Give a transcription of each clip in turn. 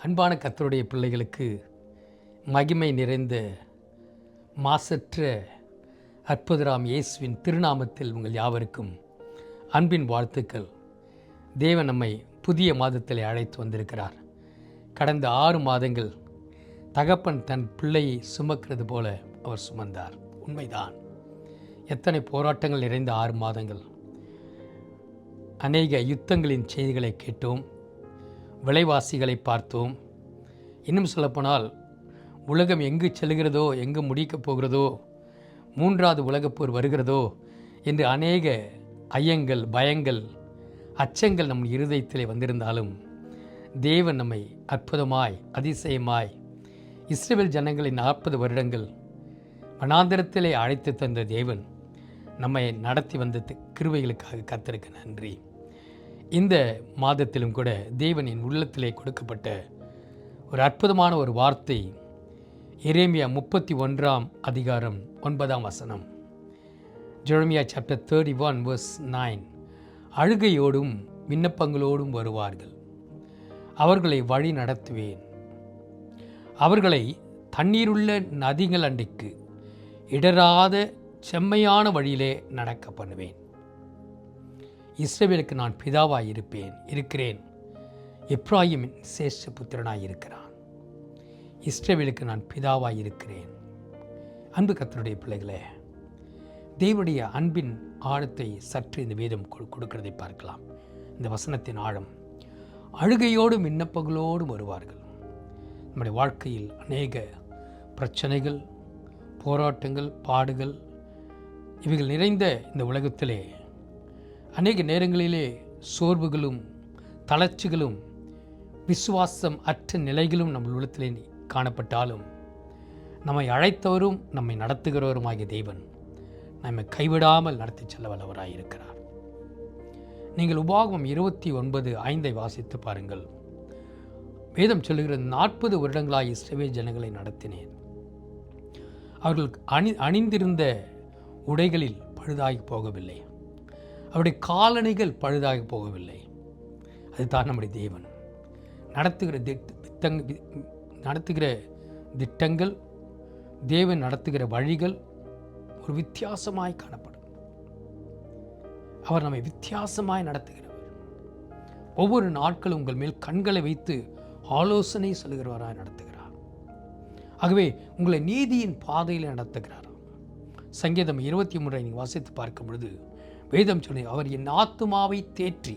அன்பான கர்த்தருடைய பிள்ளைகளுக்கு மகிமை நிறைந்த மாசற்ற அற்புதராம் இயேசுவின் திருநாமத்தில் உங்கள் யாவருக்கும் அன்பின் வாழ்த்துக்கள். தேவன் நம்மை புதிய மாதத்தில் அழைத்து வந்திருக்கிறார். கடந்த 6 மாதங்கள் தகப்பன் தன் பிள்ளையை சுமக்கிறது போல அவர் சுமந்தார். உண்மைதான். எத்தனை போராட்டங்கள் நிறைந்த 6 மாதங்கள். அநேக யுத்தங்களின் செய்திகளை கேட்டோம், விலைவாசிகளை பார்த்தோம். இன்னும் சொல்லப்போனால் உலகம் எங்கு செல்கிறதோ, எங்கு முடிக்கப் போகிறதோ, 3வது உலகப்போர் வருகிறதோ என்று அநேக ஐயங்கள், பயங்கள், அச்சங்கள் நம் இருதயத்திலே வந்திருந்தாலும் தேவன் நம்மை அற்புதமாய், அதிசயமாய் இஸ்ரவேல் ஜனங்களை 40 வருடங்கள் வனாந்திரத்திலே அழைத்து தந்த தேவன் நம்மை நடத்தி வந்த கிருபைகளுக்காக கர்த்தருக்கு நன்றி. இந்த மாதத்திலும் கூட தேவனின் உள்ளத்திலே கொடுக்கப்பட்ட ஒரு அற்புதமான ஒரு வார்த்தை, எரேமியா 31ஆம் அதிகாரம் 9ஆம் வசனம். Jeremiah chapter 31 verse 9. அழுகையோடும் விண்ணப்பங்களோடும் வருவார்கள், அவர்களை வழி நடத்துவேன், அவர்களை தண்ணீருள்ள நதிகள் அண்டைக்கு இடராத செம்மையான வழியிலே நடக்க பண்ணுவேன். இஸ்ரவேலுக்கு நான் பிதாவாய் இருக்கிறேன். எப்ராயிமின் சேஷ்ட புத்திரனாய் இருக்கிறான். இஸ்ரவேலுக்கு நான் பிதாவாய் இருக்கிறேன். அன்பு கர்த்தருடைய பிள்ளைகளே, தேவனுடைய அன்பின் ஆழத்தை சற்று இந்த வேதம் கொடுக்கிறதை பார்க்கலாம். இந்த வசனத்தின் ஆழம், அழுகையோடும் விண்ணப்பங்களோடும் வருவார்கள். நம்முடைய வாழ்க்கையில் அநேக பிரச்சனைகள், போராட்டங்கள், பாடுகள் இவைகள் நிறைந்த இந்த உலகத்திலே அநேக நேரங்களிலே சோர்வுகளும் தளர்ச்சிகளும் விசுவாசம் அற்ற நிலைகளும் நம் உள்ளத்திலே காணப்பட்டாலும் நம்மை அழைத்தவரும் நம்மை நடத்துகிறவருமாகிய தேவன் நம்மை கைவிடாமல் நடத்தி செல்ல வல்லவராயிருக்கிறார். நீங்கள் உபாகமம் 29:5 வாசித்து பாருங்கள். வேதம் சொல்லுகிறது, 40 வருடங்களாய் இஸ்ரவேல் ஜனங்களை நடத்தினேன். அவர்கள் அணிந்திருந்த உடைகளில் பழுதாகி போகவில்லை, அவருடைய காலணிகள் பழுதாகி போகவில்லை. அதுதான் நம்முடைய தேவன் நடத்துகிற திட்டங்கள், தேவன் நடத்துகிற வழிகள் ஒரு வித்தியாசமாய் காணப்படும். அவர் நம்மை வித்தியாசமாய் நடத்துகிறவர். ஒவ்வொரு நாட்களும் உங்கள் மேல் கண்களை வைத்து ஆலோசனை சொல்லுகிறவராய் நடத்துகிறார். ஆகவே உங்களை நீதியின் பாதையில் நடத்துகிறார். சங்கீதம் 23 நீங்கள் வாசித்து பார்க்கும் பொழுது வேதம் சொல்லி, அவர் என் ஆத்துமாவை தேற்றி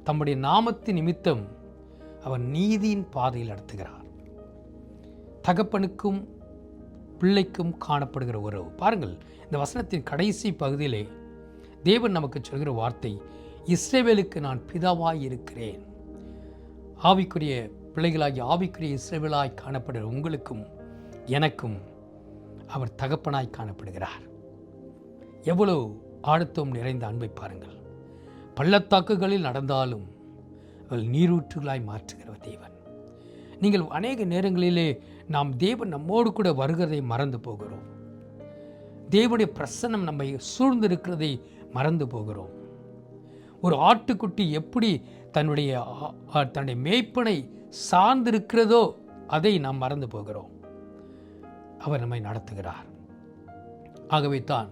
தம்முடைய நாமத்தின் நிமித்தம் அவர் நீதியின் பாதையில் நடத்துகிறார். தகப்பனுக்கும் பிள்ளைக்கும் காணப்படுகிற உறவு பாருங்கள். இந்த வசனத்தின் கடைசி பகுதியிலே தேவன் நமக்கு சொல்கிற வார்த்தை, இஸ்ரவேலுக்கு நான் பிதாவாய் இருக்கிறேன். ஆவிக்குரிய பிள்ளைகளாகி ஆவிக்குரிய இஸ்ரவேலாய் காணப்படுகிற உங்களுக்கும் எனக்கும் அவர் தகப்பனாய் காணப்படுகிறார். எவ்வளவு ஆழத்துவம் நிறைந்த அன்பை பாருங்கள். பள்ளத்தாக்குகளில் நடந்தாலும் அவள் நீரூற்றுகளாய் மாற்றுகிற தேவன். நீங்கள் அநேக நேரங்களிலே நாம் தேவன் நம்மோடு கூட வருகிறதை மறந்து போகிறோம். தேவனுடைய பிரசன்னம் நம்மை சூழ்ந்திருக்கிறதை மறந்து போகிறோம். ஒரு ஆட்டுக்குட்டி எப்படி தன்னுடைய மேய்ப்பனை சார்ந்திருக்கிறதோ அதை நாம் மறந்து போகிறோம். அவர் நம்மை நடத்துகிறார். ஆகவே தான்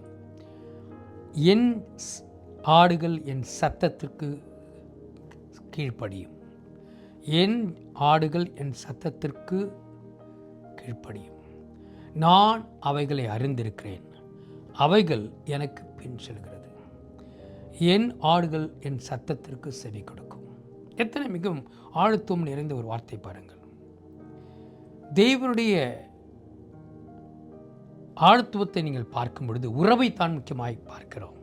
என் ஆடுகள் என் சத்தத்திற்கு கீழ்ப்படியும், என் ஆடுகள் என் சத்தத்திற்கு கீழ்ப்படியும், நான் அவைகளை அறிந்திருக்கிறேன், அவைகள் எனக்கு பின் செல்கிறது, என் ஆடுகள் என் சத்தத்திற்கு செவி கொடுக்கும். எத்தனை மிகவும் ஆழத்துவம் நிறைந்த ஒரு வார்த்தை பாருங்கள். தேவனுடைய ஆழத்துவத்தை நீங்கள் பார்க்கும் பொழுது உறவை தான் முக்கியமாய் பார்க்கிறோம்.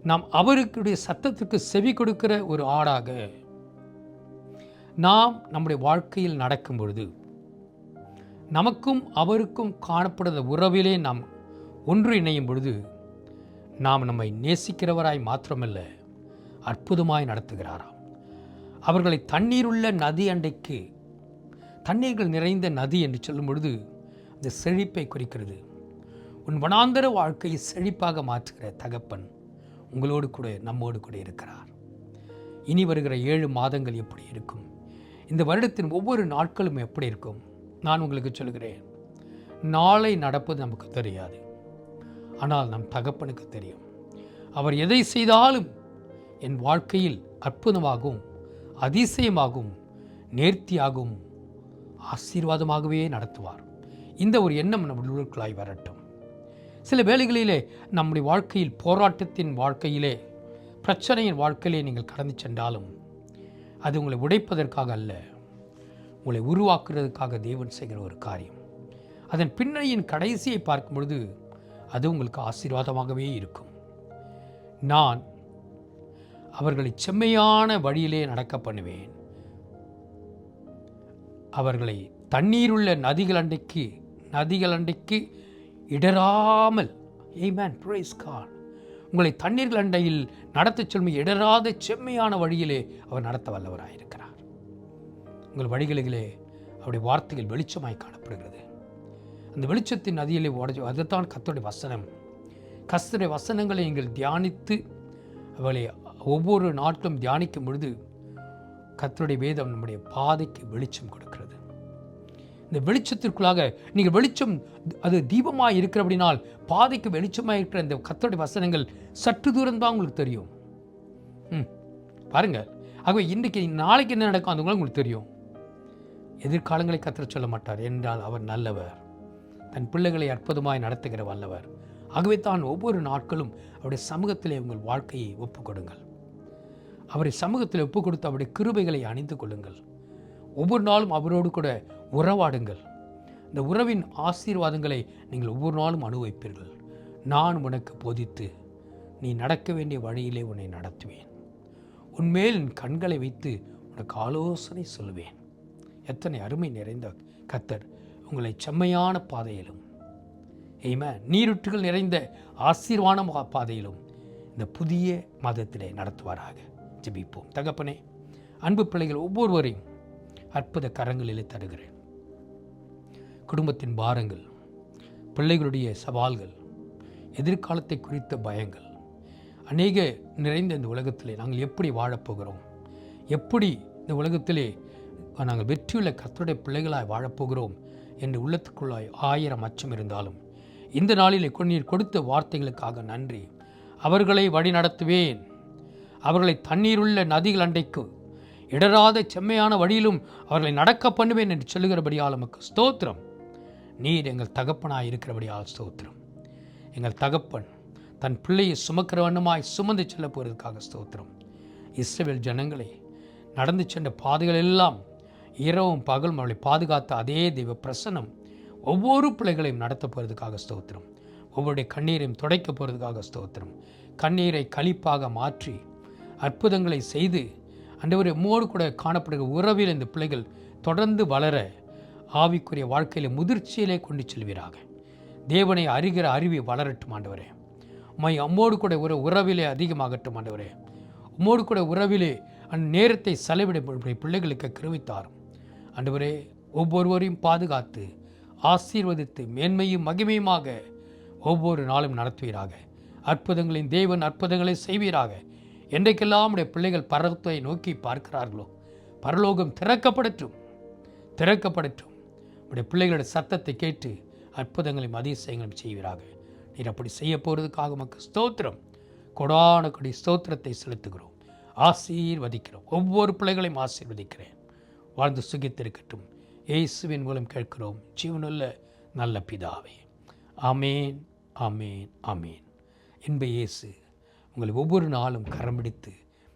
நாம் அவருடைய சத்தத்திற்கு செவி கொடுக்கிற ஒரு ஆடாக நாம் நம்முடைய வாழ்க்கையில் நடக்கும் பொழுது நமக்கும் அவருக்கும் காணப்படுகிற உறவிலே நாம் ஒன்று இணையும் பொழுது நாம் நம்மை நேசிக்கிறவராய் மாத்திரமல்ல, அற்புதமாய் நடத்துகிறாராம். அவர்களை தண்ணீருள்ள நதி அண்டைக்கு, தண்ணீர்கள் நிறைந்த நதி என்று சொல்லும் பொழுது அந்த செழிப்பை குறிக்கிறது. உன் வனாந்தர வாழ்க்கையை செழிப்பாக மாற்றுகிற தகப்பன் உங்களோடு கூட நம்மோடு கூட இருக்கிறார். இனி வருகிற 7 மாதங்கள் எப்படி இருக்கும்? இந்த வருடத்தின் ஒவ்வொரு நாட்களும் எப்படி இருக்கும்? நான் உங்களுக்கு சொல்கிறேன், நாளை நடப்பது நமக்கு தெரியாது, ஆனால் நம் தகப்பனுக்கு தெரியும். அவர் எதை செய்தாலும் என் வாழ்க்கையில் அற்புதமாகவும் அதிசயமாகவும் நேர்த்தியாகவும் ஆசீர்வாதமாகவே நடத்துவார். இந்த ஒரு எண்ணம் நம்மளுக்குள்ளாய் வரட்டும். சில வேளைகளிலே நம்முடைய வாழ்க்கையில், போராட்டத்தின் வாழ்க்கையிலே, பிரச்சனையின் வாழ்க்கையிலே நீங்கள் கடந்து சென்றாலும் அது உங்களை உடைப்பதற்காக அல்ல, உங்களை உருவாக்குறதுக்காக தேவன் செய்கிற ஒரு காரியம். அதன் பின்னணியின் கடைசியை பார்க்கும் பொழுது அது உங்களுக்கு ஆசீர்வாதமாகவே இருக்கும். நான் அவர்களை செம்மையான வழியிலே நடக்க பண்ணுவேன், அவர்களை தண்ணீருள்ள நதிகள் அண்டைக்கு இடராமல், ஆமென், பிரைஸ் காட், உங்களை தண்ணீர்கள் அண்டையில் நடத்த சொல்லும் இடராத செம்மையான வழியிலே அவர் நடத்த வல்லவராயிருக்கிறார். உங்கள் வழிகளிலே அவருடைய வார்த்தைகள் வெளிச்சமாய் காணப்படுகிறது. அந்த வெளிச்சத்தின் நதியிலே ஓட, அதுதான் கர்த்தருடைய வசனம். கர்த்தருடைய வசனங்களை நீங்கள் தியானித்து அவளை ஒவ்வொரு நாட்களும் தியானிக்கும் பொழுது கர்த்தருடைய வேதம் நம்முடைய பாதைக்கு வெளிச்சம் கொடுக்கிறது. இந்த வெளிச்சத்திற்குள்ளாக நீங்கள் வெளிச்சம், அது தீபமாக இருக்கிறபடினால் பாதைக்கு வெளிச்சமாக இருக்கிற இந்த கர்த்தருடைய வசனங்கள் சற்று தூரம் தான் உங்களுக்கு தெரியும். பாருங்க. ஆகவே இன்றைக்கு நாளைக்கு என்ன நடக்கும் அது உங்களுக்கு தெரியும். எதிர்காலங்களை கர்த்தர் சொல்ல மாட்டார் என்றால் அவர் நல்லவர், தன் பிள்ளைகளை அற்புதமாய் நடத்துகிற வல்லவர். ஆகவே தான் ஒவ்வொரு நாட்களும் அவருடைய சமூகத்திலே உங்கள் வாழ்க்கையை ஒப்புக் கொடுங்கள். அவருடைய சமூகத்தில் ஒப்புக் கொடுத்து அவருடைய கிருபைகளை அணிந்து கொள்ளுங்கள். ஒவ்வொரு நாளும் அவரோடு கூட உறவாடுங்கள். இந்த உறவின் ஆசீர்வாதங்களை நீங்கள் ஒவ்வொரு நாளும் அனுபவிப்பீர்கள். நான் உனக்கு போதித்து நீ நடக்க வேண்டிய வழியிலே உன்னை நடத்துவேன், உன்மேல் என் கண்களை வைத்து உனக்கு ஆலோசனை சொல்லுவேன். எத்தனை அருமை நிறைந்த கர்த்தர் உங்களை செம்மையான பாதையிலும், நீருற்றுகள் நிறைந்த ஆசீர்வாத பாதையிலும் இந்த புதிய மாதத்திலே நடத்துவாராக. ஜெபிப்போம். தகப்பனே, அன்பு பிள்ளைகள் ஒவ்வொருவரையும் அற்புத கரங்களிலே தருகிறேன். குடும்பத்தின் பாரங்கள், பிள்ளைகளுடைய சவால்கள், எதிர்காலத்தை குறித்த பயங்கள், அநேக நிறைந்த இந்த உலகத்திலே நாங்கள் எப்படி வாழப்போகிறோம், எப்படி இந்த உலகத்திலே நாங்கள் வெற்றியுள்ள கர்த்தருடைய பிள்ளைகளாய் வாழப்போகிறோம் என்று உள்ளத்துக்குள்ளாய் 1000 அச்சம் இருந்தாலும் இந்த நாளிலே நீர் கொடுத்த வார்த்தைகளுக்காக நன்றி. அவர்களை வழி நடத்துவேன், அவர்களை தண்ணீருள்ள நதிகள் அண்டைக்கு இடராத செம்மையான வழியிலும் அவர்களை நடக்க பண்ணுவேன் என்று சொல்லுகிறபடியால் நமக்கு ஸ்தோத்திரம். நீர் எங்கள் தகப்பனாய் இருக்கிறபடியால் ஸ்தோத்திரம். எங்கள் தகப்பன் தன் பிள்ளையை சுமக்கிற வண்ணமாய் சுமந்து செல்ல போகிறதுக்காக ஸ்தோத்திரம். இஸ்ரவேல் ஜனங்களை நடந்து சென்ற பாதைகள் எல்லாம் இரவும் பகலும் அவளை பாதுகாத்த அதே தெய்வ பிரசன்னம் ஒவ்வொரு பிள்ளைகளையும் நடத்த போகிறதுக்காக ஸ்தோத்திரம். ஒவ்வொருடைய கண்ணீரையும் துடைக்க போகிறதுக்காக ஸ்தோத்திரம். கண்ணீரை களிப்பாக மாற்றி அற்புதங்களை செய்து ஆண்டவரே உம்மோடு கூட காணப்படுகிற உறவில் இந்த பிள்ளைகள் தொடர்ந்து வளர ஆவிக்குரிய வாழ்க்கையில் முதிர்ச்சியிலே கொண்டு செல்வீராக. தேவனை அறிகிற அறிவை வளரட்டும் ஆண்டவரே. அம்மோடு கூட ஒரு உறவிலே அதிகமாகட்டும் ஆண்டவரே. உம்மோடு கூட உறவிலே அந்த நேரத்தை செலவிட பிள்ளைகளுக்கு கிருபைத்தாரும் ஆண்டவரே. ஒவ்வொருவரையும் பாதுகாத்து ஆசீர்வதித்து மேன்மையும் மகிமையுமாக ஒவ்வொரு நாளும் நடத்துவீராக. அற்புதங்களின் தேவன் அற்புதங்களை செய்வீராக. என்றைக்கெல்லாம் உடைய பிள்ளைகள் பரலோகத்தை நோக்கி பார்க்கிறார்களோ பரலோகம் திறக்கப்படட்டும். உடைய பிள்ளைகளுடைய சத்தத்தை கேட்டு அற்புதங்களையும் அதிசயங்களையும் செய்வீராக. நீர் அப்படி செய்ய போகிறதுக்காக நமக்கு ஸ்தோத்திரம். கொடான கொடி ஸ்தோத்திரத்தை செலுத்துகிறோம், ஆசீர்வதிக்கிறோம். ஒவ்வொரு பிள்ளைகளையும் ஆசீர்வதிக்கிறேன். வாழ்ந்து சுகித்திருக்கட்டும். இயேசுவின் மூலம் கேட்கிறோம் ஜீவனுள்ள நல்ல பிதாவே. ஆமேன், ஆமேன், ஆமேன். என்ப இயேசு உங்களை ஒவ்வொரு நாளும் கரம் பிடித்து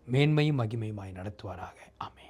மேன்மையும் மகிமையுமாய் நடத்துவாராக. ஆமேன்.